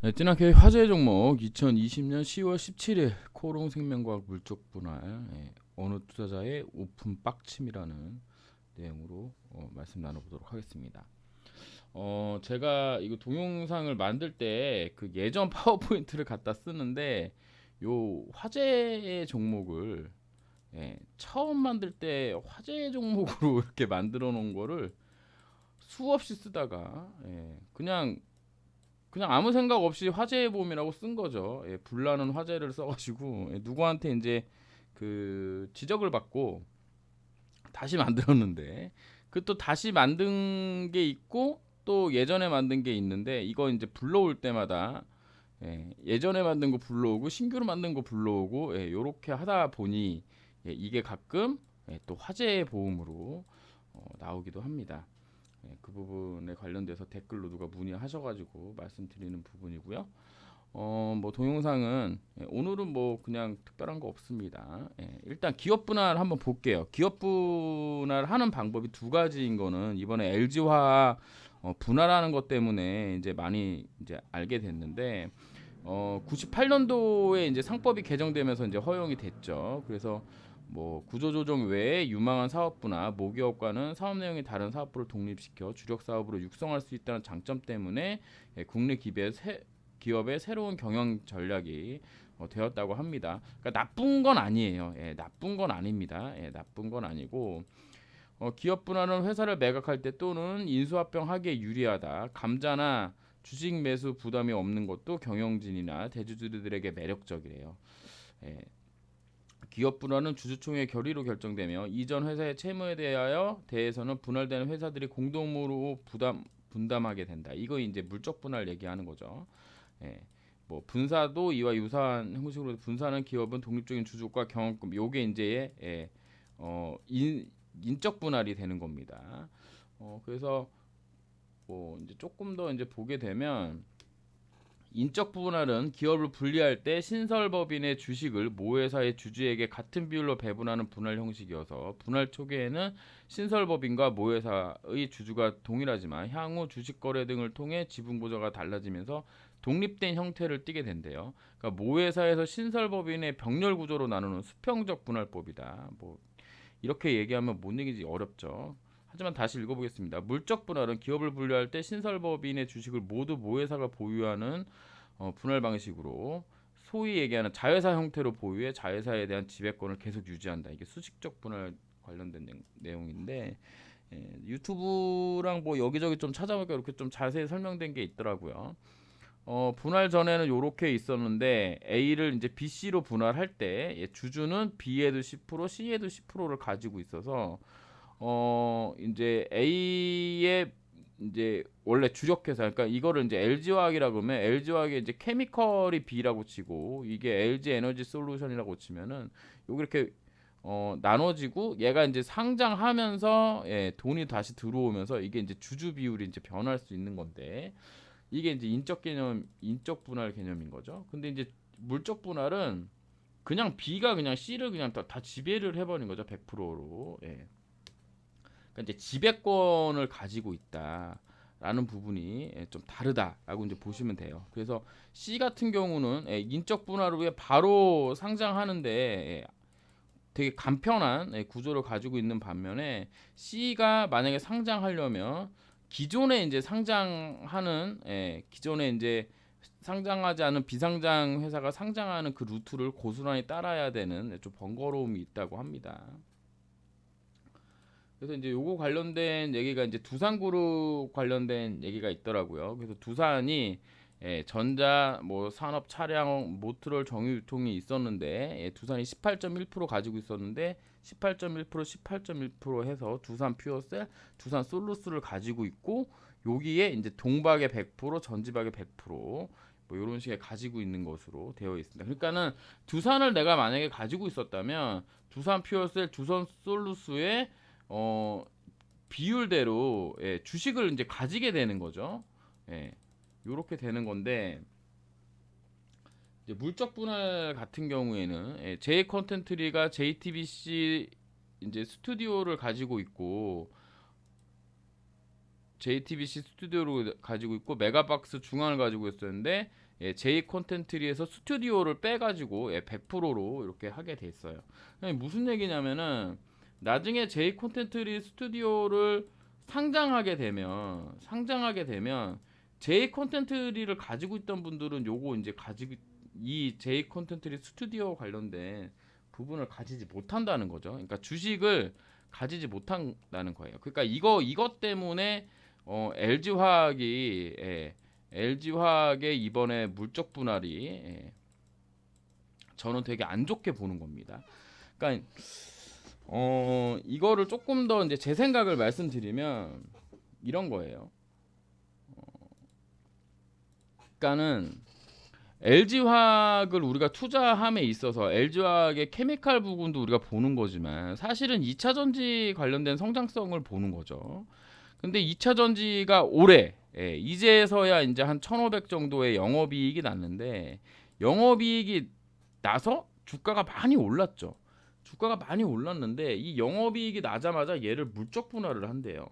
네, 찌나케 화제 종목 2020년 10월 17일 코롱생명과학 물적 분할 어느 투자자의 오픈 빡침이라는 내용으로 말씀 나눠보도록 하겠습니다. 제가 이거 동영상을 만들 때 그 예전 파워포인트를 갖다 쓰는데 요 화제 종목을 처음 만들 때 화제 종목으로 이렇게 만들어 놓은 거를 수없이 쓰다가 그냥 아무 생각 없이 화재의 봄이라고 쓴 거죠. 불나는 화재를 써가지고 누구한테 이제 그 지적을 받고 다시 만들었는데 그 또 다시 만든 게 있고 또 예전에 만든 게 있는데 이거 이제 불러올 때마다 예전에 만든 거 불러오고 신규로 만든 거 불러오고 요렇게 하다 보니 이게 가끔 또 화재의 보험으로 나오기도 합니다. 그 부분에 관련돼서 댓글로 누가 문의하셔가지고 말씀드리는 부분이고요. 뭐 동영상은 오늘은 뭐 그냥 특별한 거 없습니다. 일단 기업 분할 한번 볼게요. 기업 분할하는 방법이 두 가지인 거는 이번에 LG화학 분할하는 것 때문에 이제 많이 이제 알게 됐는데 98년도에 이제 상법이 개정되면서 이제 허용이 됐죠. 그래서 뭐 구조조정 외에 유망한 사업부나 모기업과는 사업 내용이 다른 사업부를 독립시켜 주력 사업으로 육성할 수 있다는 장점 때문에 국내 기업의 새로운 경영 전략이 되었다고 합니다. 그러니까 나쁜 건 아니에요. 나쁜 건 아닙니다. 나쁜 건 아니고 기업 분할은 회사를 매각할 때 또는 인수합병하기에 유리하다. 감자나 주식 매수 부담이 없는 것도 경영진이나 대주주들에게 매력적이래요. 예, 기업 분할은 주주총회 결의로 결정되며 이전 회사의 채무에 대해서는 분할되는 회사들이 공동으로 분담하게 된다. 이거 이제 물적 분할 얘기하는 거죠. 예. 뭐 분사도 이와 유사한 형식으로 분사하는 기업은 독립적인 주주과 경영권 요게 이제 인적 분할이 되는 겁니다. 그래서 뭐 이제 조금 더 이제 보게 되면 인적 분할은 기업을 분리할 때 신설법인의 주식을 모회사의 주주에게 같은 비율로 배분하는 분할 형식이어서 분할 초기에는 신설법인과 모회사의 주주가 동일하지만 향후 주식 거래 등을 통해 지분 구조가 달라지면서 독립된 형태를 띠게 된대요. 그러니까 모회사에서 신설법인의 병렬 구조로 나누는 수평적 분할법이다. 뭐 이렇게 얘기하면 뭔 얘기인지 어렵죠. 하지만 다시 읽어보겠습니다. 물적 분할은 기업을 분류할 때 신설법인의 주식을 모두 모회사가 보유하는 분할 방식으로 소위 얘기하는 자회사 형태로 보유해 자회사에 대한 지배권을 계속 유지한다. 이게 수직적 분할 관련된 내용인데 유튜브랑 뭐 여기저기 좀 찾아보니까 이렇게 좀 자세히 설명된 게 있더라고요. 분할 전에는 이렇게 있었는데 A를 이제 B, C로 분할할 때 주주는 B에도 10%, C에도 10%를 가지고 있어서 이제 A의 이제 원래 주력회사 그러니까 이거를 이제 LG화학이라고 하면 LG화학의 이제 케미컬이 B라고 치고 이게 LG 에너지 솔루션이라고 치면은 여기 이렇게 나눠지고 얘가 이제 상장하면서 돈이 다시 들어오면서 이게 이제 주주 비율이 이제 변할 수 있는 건데 이게 이제 인적 분할 개념인 거죠. 근데 이제 물적 분할은 그냥 B가 그냥 C를 그냥 다 지배를 해버린 거죠. 100%로. 그러니까 이제 지배권을 가지고 있다라는 부분이 좀 다르다라고 이제 보시면 돼요. 그래서 C 같은 경우는 인적 분할을 위해 바로 상장하는데 되게 간편한 구조를 가지고 있는 반면에 C가 만약에 상장하려면 기존에 이제 상장하는 기존에 이제 상장하지 않은 비상장 회사가 상장하는 그 루트를 고스란히 따라야 되는 좀 번거로움이 있다고 합니다. 그래서 이제 요거 관련된 얘기가 이제 두산그룹 관련된 얘기가 있더라고요. 그래서 두산이 전자 뭐 산업 차량 모트롤 정유 유통이 있었는데 두산이 18.1% 가지고 있었는데 18.1% 18.1% 해서 두산 퓨어셀, 두산 솔루스를 가지고 있고 여기에 이제 동박의 100%, 전지박의 100%뭐 이런 식의 가지고 있는 것으로 되어 있습니다. 그러니까는 두산을 내가 만약에 가지고 있었다면 두산 퓨어셀, 두산 솔루스의 어 비율대로 주식을 이제 가지게 되는 거죠. 요렇게 되는 건데 이제 물적 분할 같은 경우에는 J 컨텐트리가 JTBC 이제 스튜디오를 가지고 있고 JTBC 스튜디오를 가지고 있고 메가박스 중앙을 가지고 있었는데 J 콘텐트리에서 스튜디오를 빼가지고 100%로 이렇게 하게 돼 있어요. 무슨 얘기냐면은 나중에 J 콘텐트리 스튜디오를 상장하게 되면 J 콘텐트리를 가지고 있던 분들은 요거 이제 가지고 이 J 콘텐트리 스튜디오 관련된 부분을 가지지 못한다는 거죠. 그러니까 주식을 가지지 못한다는 거예요. 그러니까 이것 때문에 LG화학의 이번에 물적 분할이 저는 되게 안 좋게 보는 겁니다. 그러니까 이거를 조금 더 이제 제 생각을 말씀드리면 이런 거예요. 그러니까는 LG화학을 우리가 투자함에 있어서 LG화학의 케미칼 부분도 우리가 보는 거지만 사실은 2차 전지 관련된 성장성을 보는 거죠. 근데 2차 전지가 올해 이제서야 이제 한 1,500 정도의 영업이익이 났는데 영업이익이 나서 주가가 많이 올랐죠. 주가가 많이 올랐는데 이 영업이익이 나자마자 얘를 물적 분할을 한대요.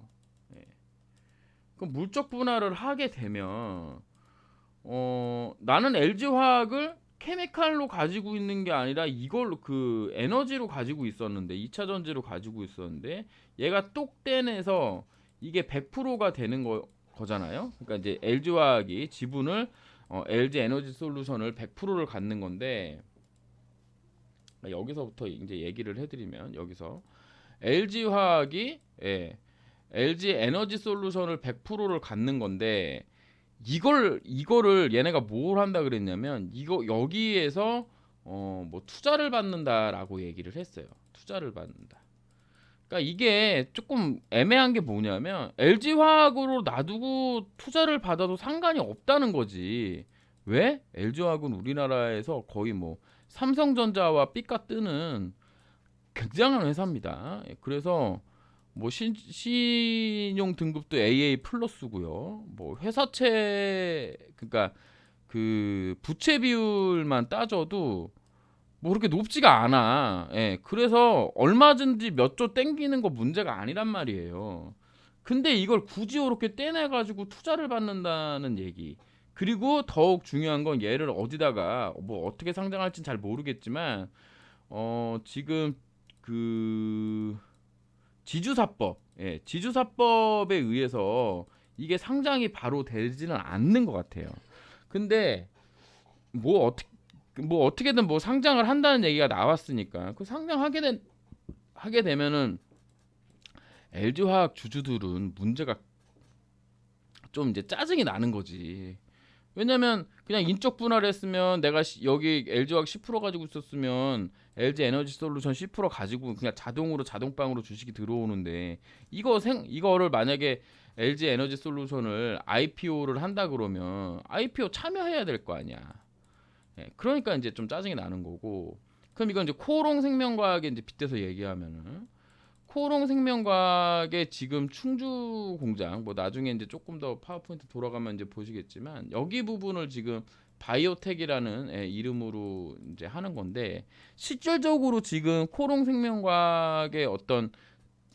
그럼 물적 분할을 하게 되면 나는 LG화학을 케미칼로 가지고 있는 게 아니라 이걸로 그 에너지로 가지고 있었는데 2차 전지로 가지고 있었는데 얘가 똑 떼내서 이게 100%가 되는 거잖아요. 그러니까 이제 LG화학이 지분을 LG 에너지 솔루션을 100%를 갖는 건데 여기서부터 이제 얘기를 해드리면 여기서 LG화학이 LG 에너지 솔루션을 100%를 갖는 건데 이거를 얘네가 뭘 한다 그랬냐면 이거 여기에서 뭐 투자를 받는다라고 얘기를 했어요. 투자를 받는다. 그러니까 이게 조금 애매한 게 뭐냐면 LG화학으로 놔두고 투자를 받아도 상관이 없다는 거지. 왜? LG화학은 우리나라에서 거의 뭐 삼성전자와 삐까 뜨는 굉장한 회사입니다. 그래서 뭐 신용 등급도 AA 플러스고요. 뭐 회사채 그러니까 그 부채 비율만 따져도 뭐 그렇게 높지가 않아. 그래서 얼마든지 몇 조 땡기는 거 문제가 아니란 말이에요. 근데 이걸 굳이 이렇게 떼내 가지고 투자를 받는다는 얘기. 그리고 더욱 중요한 건 얘를 어디다가 뭐 어떻게 상장할지는 잘 모르겠지만 지금 그 지주사법에 의해서 이게 상장이 바로 되지는 않는 것 같아요. 근데 뭐 어떻게든 뭐 상장을 한다는 얘기가 나왔으니까 그 하게 되면은 LG화학 주주들은 문제가 좀 이제 짜증이 나는 거지. 왜냐면 그냥 인적 분할했으면 내가 여기 LG화학 10% 가지고 있었으면 LG 에너지 솔루션 10% 가지고 그냥 자동으로 자동방으로 주식이 들어오는데 이거를 만약에 LG 에너지 솔루션을 IPO를 한다 그러면 IPO 참여해야 될 거 아니야. 그러니까 이제 좀 짜증이 나는 거고. 그럼 이건 이제 코오롱 생명과학에 이제 빗대서 얘기하면은 코오롱 생명과학의 지금 충주 공장 뭐 나중에 이제 조금 더 파워포인트 돌아가면 이제 보시겠지만 여기 부분을 지금 바이오텍이라는 이름으로 이제 하는 건데 실질적으로 지금 코오롱 생명과학의 어떤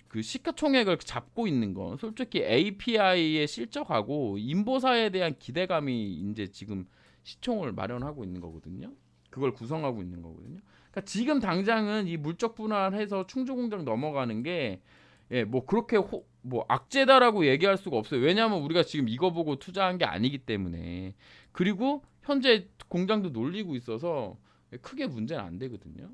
그 시가총액을 잡고 있는 건 솔직히 API의 실적하고 인보사에 대한 기대감이 이제 지금 시총을 마련하고 있는 거거든요. 그걸 구성하고 있는 거거든요. 그러니까 지금 당장은 이 물적 분할해서 충주공장 넘어가는 게 뭐 그렇게 뭐 악재다라고 얘기할 수가 없어요. 왜냐하면 우리가 지금 이거 보고 투자한 게 아니기 때문에. 그리고 현재 공장도 놀리고 있어서 크게 문제는 안 되거든요.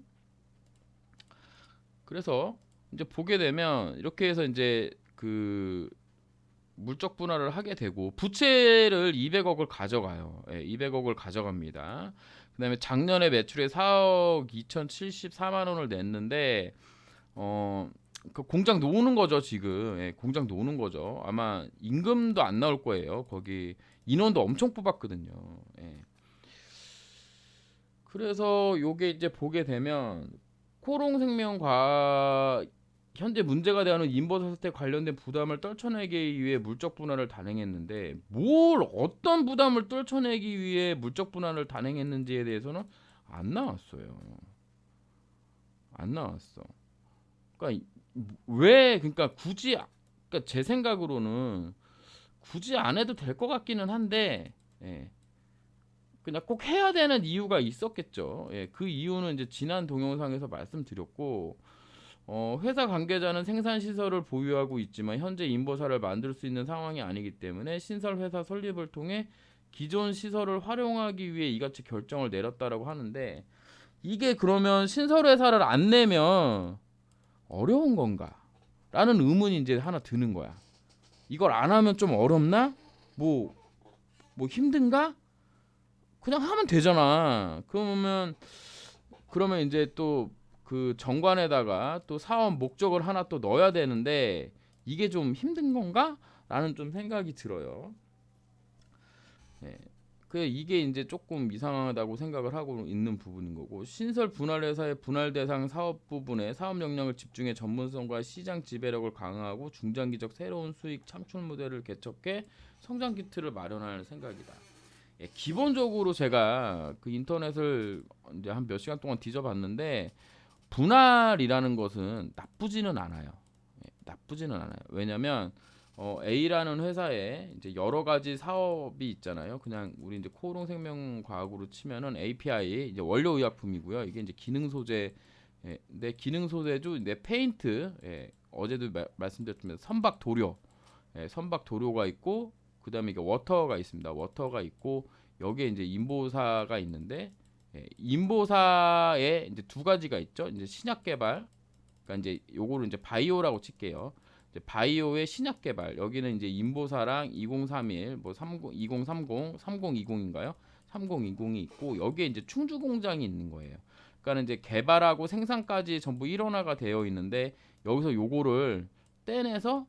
그래서 이제 보게 되면 이렇게 해서 이제 그 물적 분할을 하게 되고 부채를 200억을 가져가요. 200억을 가져갑니다. 그다음에 작년에 매출에 4억 2,074만 원을 냈는데 그 공장 놓는 거죠, 지금. 공장 놓는 거죠. 아마 임금도 안 나올 거예요. 거기 인원도 엄청 뽑았거든요. 그래서 요게 이제 보게 되면 코롱생명과 현재 문제가 되는 인버터 사태 관련된 부담을 떨쳐내기 위해 물적 분할을 단행했는데 뭘 어떤 부담을 떨쳐내기 위해 물적 분할을 단행했는지에 대해서는 안 나왔어요. 안 나왔어. 그러니까 왜 그러니까 굳이 그러니까 제 생각으로는 굳이 안 해도 될 것 같기는 한데, 예. 그냥 꼭 해야 되는 이유가 있었겠죠. 예, 그 이유는 이제 지난 동영상에서 말씀드렸고, 회사 관계자는 생산 시설을 보유하고 있지만 현재 인보사를 만들 수 있는 상황이 아니기 때문에 신설 회사 설립을 통해 기존 시설을 활용하기 위해 이같이 결정을 내렸다라고 하는데, 이게 그러면 신설 회사를 안 내면 어려운 건가? 라는 의문이 이제 하나 드는 거야. 이걸 안 하면 좀 어렵나? 뭐, 뭐 힘든가? 그냥 하면 되잖아. 그러면 이제 또 그 정관에다가 또 사업 목적을 하나 또 넣어야 되는데 이게 좀 힘든 건가? 라는 좀 생각이 들어요. 네. 이게 이제 조금 이상하다고 생각을 하고 있는 부분인 거고, 신설 분할 회사의 분할 대상 사업 부분에 사업 역량을 집중해 전문성과 시장 지배력을 강화하고 중장기적 새로운 수익 창출 모델을 개척해 성장 기틀을 마련할 생각이다. 예, 기본적으로 제가 그 인터넷을 이제 한 몇 시간 동안 뒤져봤는데 분할이라는 것은 나쁘지는 않아요. 예, 나쁘지는 않아요. 왜냐면 A라는 회사에 이제 여러 가지 사업이 있잖아요. 그냥 우리 이제 코오롱생명과학으로 치면은 API 이제 원료 의약품이고요. 이게 이제 기능 소재, 예, 내 기능 소재죠. 내 페인트, 예, 어제도 말씀드렸지만 선박 도료, 예, 선박 도료가 있고, 그다음에 이게 워터가 있습니다. 워터가 있고, 여기에 이제 인보사가 있는데, 예, 인보사에 이제 두 가지가 있죠. 이제 신약 개발, 그러니까 이제 요거를 이제 바이오라고 칠게요. 이제 바이오의 신약 개발, 여기는 이제 인보사랑 2031, 뭐 30, 2030, 3020인가요? 3020이 있고, 여기에 이제 충주 공장이 있는 거예요. 그러니까 이제 개발하고 생산까지 전부 일원화가 되어 있는데, 여기서 요거를 떼내서,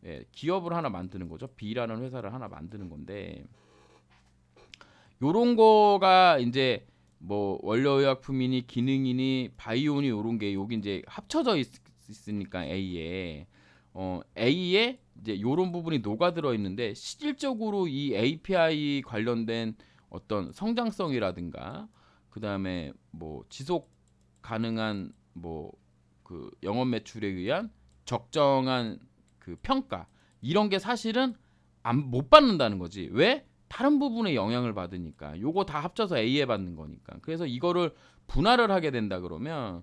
예, 기업을 하나 만드는 거죠. B라는 회사를 하나 만드는 건데, 요런 거가 이제 뭐 원료의약품이니 기능이니 바이오니 요런 게 여기 이제 합쳐져 있으니까 A에 A에 이제 요런 부분이 녹아 들어 있는데, 실질적으로 이 API 관련된 어떤 성장성이라든가 그다음에 뭐 지속 가능한 뭐 그 영업 매출에 의한 적정한 그 평가, 이런 게 사실은 못 받는다는 거지. 왜? 다른 부분에 영향을 받으니까. 요거 다 합쳐서 A에 받는 거니까. 그래서 이거를 분할을 하게 된다 그러면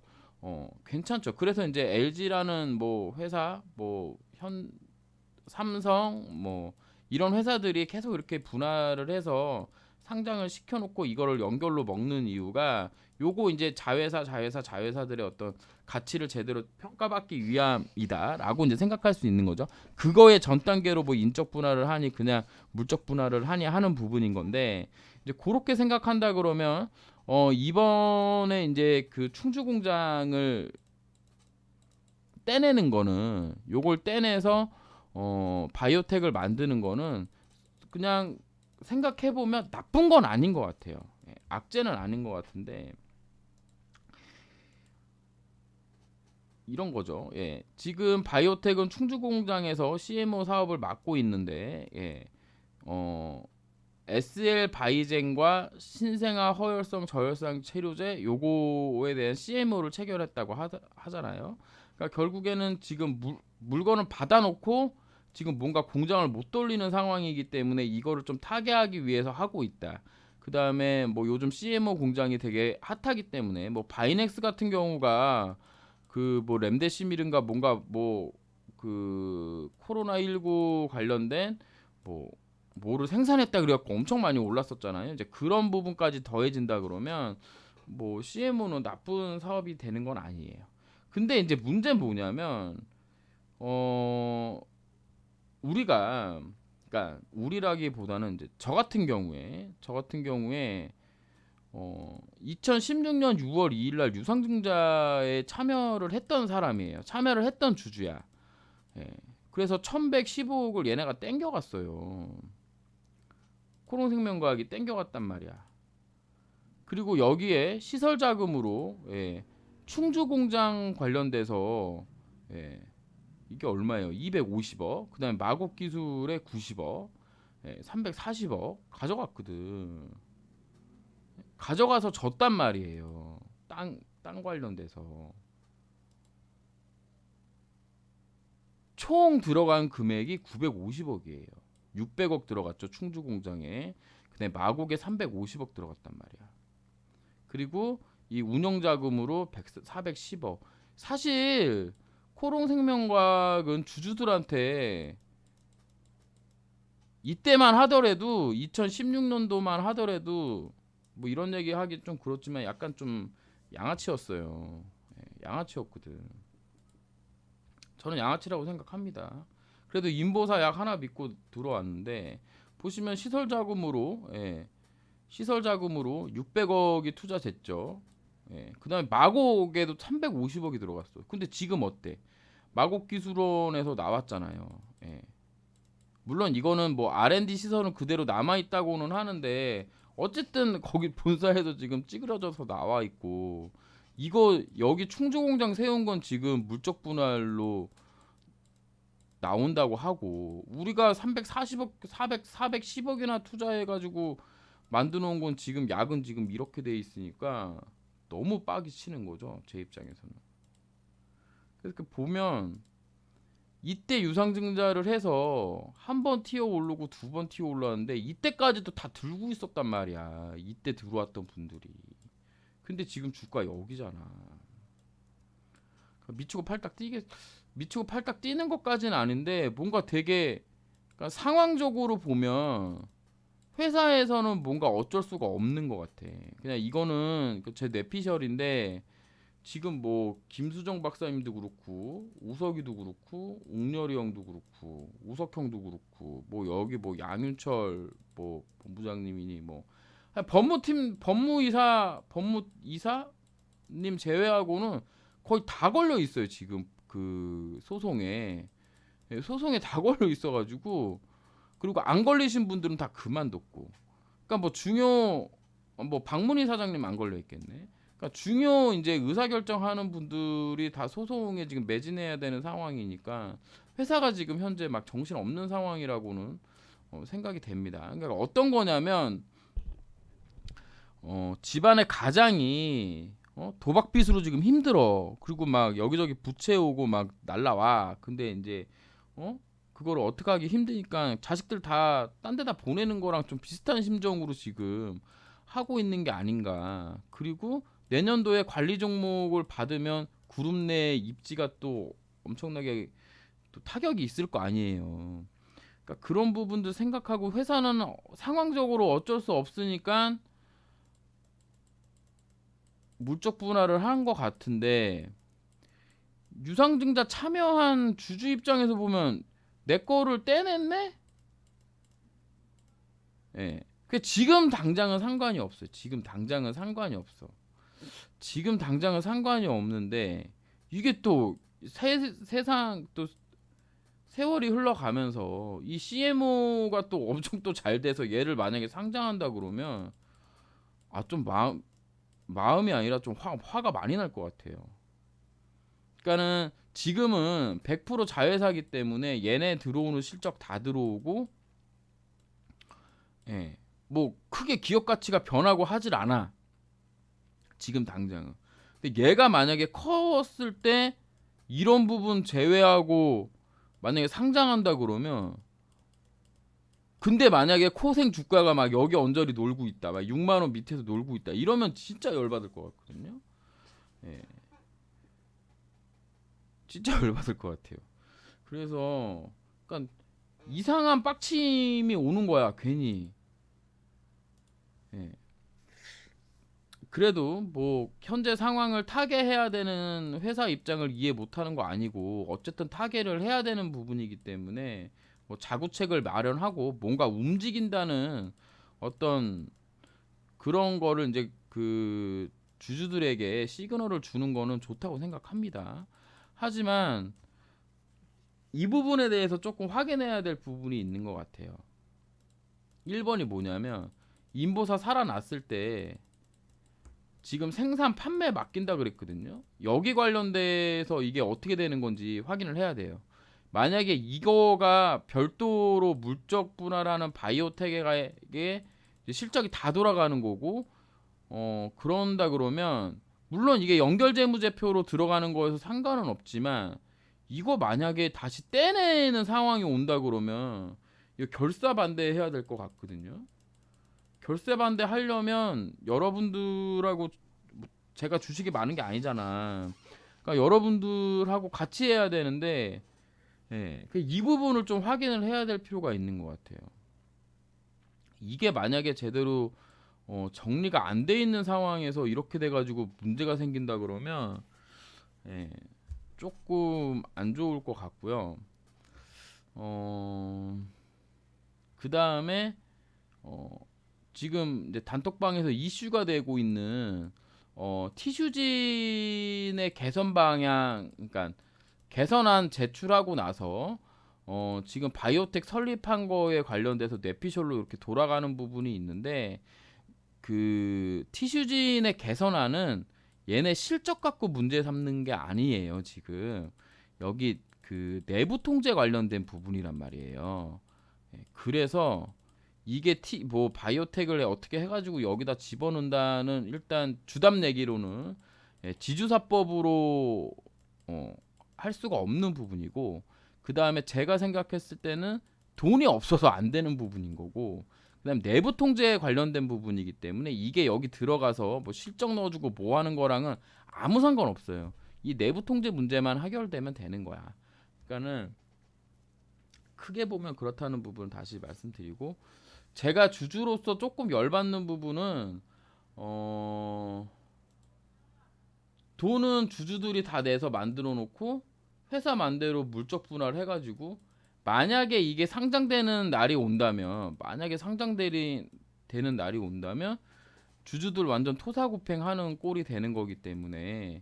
괜찮죠. 그래서 이제 LG라는 뭐 회사, 뭐 삼성 뭐 이런 회사들이 계속 이렇게 분할을 해서 상장을 시켜놓고 이거를 연결로 먹는 이유가, 요거 이제 자회사들의 어떤 가치를 제대로 평가받기 위함이다라고 이제 생각할 수 있는 거죠. 그거의 전 단계로 뭐 인적 분할을 하니 그냥 물적 분할을 하니 하는 부분인 건데, 이제 그렇게 생각한다 그러면 이번에 이제 그 충주 공장을 떼내는 거는, 요걸 떼내서 바이오텍을 만드는 거는 그냥 생각해 보면 나쁜 건 아닌 것 같아요. 예, 악재는 아닌 것 같은데, 이런 거죠. 예, 지금 바이오텍은 충주 공장에서 CMO 사업을 맡고 있는데, 예, SL 바이젠과 신생아 허혈성 저혈성 체료제 요거에 대한 CMO를 체결했다고 하잖아요. 그러니까 결국에는 지금 물건을 받아놓고 지금 뭔가 공장을 못 돌리는 상황이기 때문에 이거를 좀 타개하기 위해서 하고 있다. 그 다음에 뭐 요즘 CMO 공장이 되게 핫하기 때문에 뭐 바이넥스 같은 경우가 그 뭐 렘데시밀인가 뭔가 뭐 그 코로나19 관련된 뭐 뭐를 생산했다 그래갖고 엄청 많이 올랐었잖아요. 이제 그런 부분까지 더해진다 그러면 뭐 CMO는 나쁜 사업이 되는 건 아니에요. 근데 이제 문제는 뭐냐면 어 우리가, 그러니까 우리라기보다는 이제 저 같은 경우에 2016년 6월 2일 날 유상증자에 참여를 했던 사람이에요. 참여를 했던 주주야. 예. 그래서 1115억을 얘네가 땡겨갔어요. 코롱생명과학이 땡겨갔단 말이야. 그리고 여기에 시설 자금으로, 예, 충주 공장 관련돼서, 예, 이게 얼마예요? 250억. 그다음에 마곡 기술에 90억, 예, 340억 가져갔거든. 가져가서 줬단 말이에요. 땅 관련돼서 총 들어간 금액이 950억이에요. 600억 들어갔죠. 충주 공장에. 근데 마곡에 350억 들어갔단 말이야. 그리고 이 운영 자금으로 410억. 사실 코롱생명과학은 주주들한테 이때만 하더라도 2016년도만 하더라도 뭐 이런 얘기 하기 좀 그렇지만 약간 좀 양아치였어요. 양아치였거든. 저는 양아치라고 생각합니다. 그래도 인보사 약 하나 믿고 들어왔는데 보시면 시설 자금으로 600억이 투자됐죠. 그다음에 마곡에도 350억이 들어갔어. 근데 지금 어때? 마곡 기술원에서 나왔잖아요. 물론 이거는 뭐 R&D 시설은 그대로 남아 있다고는 하는데 어쨌든 거기 본사에서 지금 찌그러져서 나와 있고 이거 여기 충주 공장 세운 건 지금 물적 분할로 나온다고 하고 우리가 340억 410억이나 투자해 가지고 만들어 놓은 건 지금 약은 지금 이렇게 돼 있으니까 너무 빡이 치는 거죠. 제 입장에서는. 그래서 보면 이때 유상증자를 해서 한 번 튀어 오르고 두 번 튀어 올랐는데 이때까지도 다 들고 있었단 말이야. 이때 들어왔던 분들이. 근데 지금 주가 여기잖아. 미치고 팔딱 뛰는 것까지는 아닌데 뭔가 되게 그러니까 상황적으로 보면 회사에서는 뭔가 어쩔 수가 없는 것 같아. 그냥 이거는 제 뇌피셜인데 지금 뭐 김수정 박사님도 그렇고 우석이도 그렇고 옥렬이 형도 그렇고 우석 형도 그렇고 뭐 여기 뭐 양윤철 뭐 본부장님이니 뭐 법무이사님 제외하고는 거의 다 걸려 있어요 지금 그 소송에 다 걸려 있어가지고 그리고 안 걸리신 분들은 다 그만뒀고 그러니까 뭐 중요 뭐 박문희 사장님 안 걸려 있겠네. 그러니까 중요 이제 의사 결정하는 분들이 다 소송에 지금 매진해야 되는 상황이니까 회사가 지금 현재 막 정신 없는 상황이라고는 생각이 됩니다. 그러니까 어떤 거냐면 집안의 가장이 도박빚으로 지금 힘들어. 그리고 막 여기저기 부채 오고 막 날라와. 근데 이제 그거를 어떻게 하기 힘드니까 자식들 다 딴 데다 보내는 거랑 좀 비슷한 심정으로 지금 하고 있는 게 아닌가. 그리고 내년도에 관리 종목을 받으면 그룹 내 입지가 또 엄청나게 또 타격이 있을 거 아니에요. 그러니까 그런 부분도 생각하고 회사는 상황적으로 어쩔 수 없으니까 물적 분할을 한 것 같은데 유상증자 참여한 주주 입장에서 보면 내 거를 떼냈네? 예. 그 지금 당장은 상관이 없어요. 지금 당장은 상관이 없어. 지금 당장은 상관이 없는데 이게 또 세상 또 세월이 흘러가면서 이 CMO가 또 엄청 또 잘 돼서 얘를 만약에 상장한다 그러면 좀 마음이 아니라 좀 화가 많이 날 것 같아요. 그러니까는 지금은 100% 자회사기 때문에 얘네 들어오는 실적 다 들어오고 뭐 크게 기업 가치가 변하고 하질 않아. 지금 당장은. 근데 얘가 만약에 컸을 때 이런 부분 제외하고 만약에 상장한다 그러면 근데 만약에 코생 주가가 막 여기 언저리 놀고 있다. 막 6만 원 밑에서 놀고 있다. 이러면 진짜 열받을 것 같거든요. 예. 진짜 열받을 것 같아요. 그래서 그러니까 이상한 빡침이 오는 거야. 괜히. 예. 그래도 뭐 현재 상황을 타개해야 되는 회사 입장을 이해 못하는 거 아니고 어쨌든 타개를 해야 되는 부분이기 때문에 뭐 자구책을 마련하고 뭔가 움직인다는 어떤 그런 거를 이제 그 주주들에게 시그널을 주는 거는 좋다고 생각합니다. 하지만 이 부분에 대해서 조금 확인해야 될 부분이 있는 것 같아요. 1번이 뭐냐면 인보사 살아났을 때 지금 생산 판매 맡긴다 그랬거든요. 여기 관련돼서 이게 어떻게 되는 건지 확인을 해야 돼요. 만약에 이거가 별도로 물적 분할하는 바이오텍에게 실적이 다 돌아가는 거고 그런다 그러면 물론 이게 연결 재무제표로 들어가는 거에서 상관은 없지만 이거 만약에 다시 떼내는 상황이 온다 그러면 이거 결사 반대해야 될 것 같거든요. 결사 반대 하려면 여러분들하고 제가 주식이 많은 게 아니잖아. 그러니까 여러분들하고 같이 해야 되는데 예, 이 부분을 좀 확인을 해야 될 필요가 있는 것 같아요. 이게 만약에 제대로 정리가 안 돼 있는 상황에서 이렇게 돼가지고 문제가 생긴다 그러면 예, 조금 안 좋을 것 같고요. 그 다음에 지금 이제 단톡방에서 이슈가 되고 있는 티슈진의 개선 방향, 그러니까 개선안 제출하고 나서 지금 바이오텍 설립한 거에 관련돼서 뇌피셜로 이렇게 돌아가는 부분이 있는데 그 티슈진의 개선안은 얘네 실적 갖고 문제 삼는 게 아니에요. 지금 여기 그 내부 통제 관련된 부분이란 말이에요. 예, 그래서 이게 뭐 바이오텍을 어떻게 해가지고 여기다 집어넣는다는 일단 주담 내기로는 예, 지주사법으로 할 수가 없는 부분이고, 그 다음에 제가 생각했을 때는 돈이 없어서 안 되는 부분인 거고, 그다음 내부 통제에 관련된 부분이기 때문에 이게 여기 들어가서 뭐 실적 넣어주고 뭐 하는 거랑은 아무 상관 없어요. 이 내부 통제 문제만 해결되면 되는 거야. 그러니까는 크게 보면 그렇다는 부분 다시 말씀드리고, 제가 주주로서 조금 열받는 부분은 돈은 주주들이 다 내서 만들어 놓고 회사 맘대로 물적 분할 해가지고 만약에 이게 상장되는 날이 온다면, 만약에 상장되는 날이 온다면 주주들 완전 토사구팽하는 꼴이 되는 거기 때문에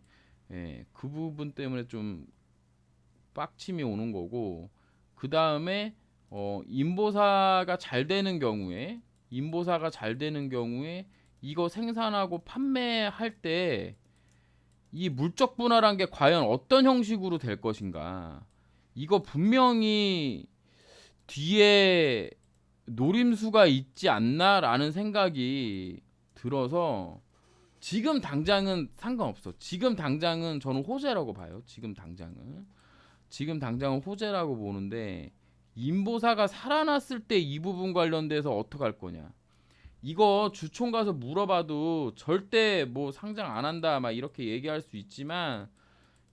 예, 그 부분 때문에 좀 빡침이 오는 거고, 그 다음에 인보사가 잘 되는 경우에 이거 생산하고 판매할 때 이 물적 분할한 게 과연 어떤 형식으로 될 것인가, 이거 분명히 뒤에 노림수가 있지 않나라는 생각이 들어서 지금 당장은 상관없어. 지금 당장은 저는 호재라고 봐요. 지금 당장은 호재라고 보는데, 인보사가 살아났을 때 이 부분 관련돼서 어떻게 할 거냐, 이거 주총 가서 물어봐도 절대 뭐 상장 안 한다 막 이렇게 얘기할 수 있지만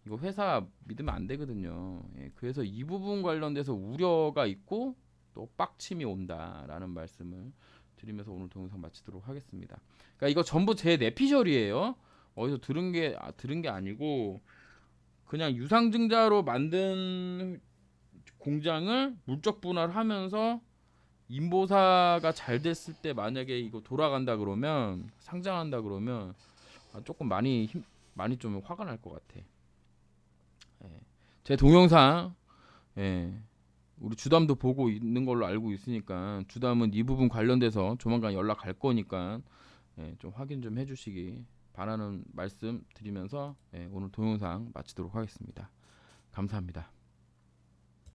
이거 회사 믿으면 안 되거든요. 예, 그래서 이 부분 관련돼서 우려가 있고 또 빡침이 온다라는 말씀을 드리면서 오늘 동영상 마치도록 하겠습니다. 그러니까 이거 전부 제 내피셜이에요. 어디서 들은 게 아니고 그냥 유상증자로 만든 공장을 물적 분할하면서 인보사가 잘 됐을 때 만약에 이거 돌아간다 그러면, 상장한다 그러면 조금 많이 좀 화가 날 것 같아. 예. 제 동영상 예, 우리 주담도 보고 있는 걸로 알고 있으니까 주담은 이 부분 관련돼서 조만간 연락할 거니까 예, 좀 확인 좀 해주시기 바라는 말씀 드리면서 예, 오늘 동영상 마치도록 하겠습니다. 감사합니다.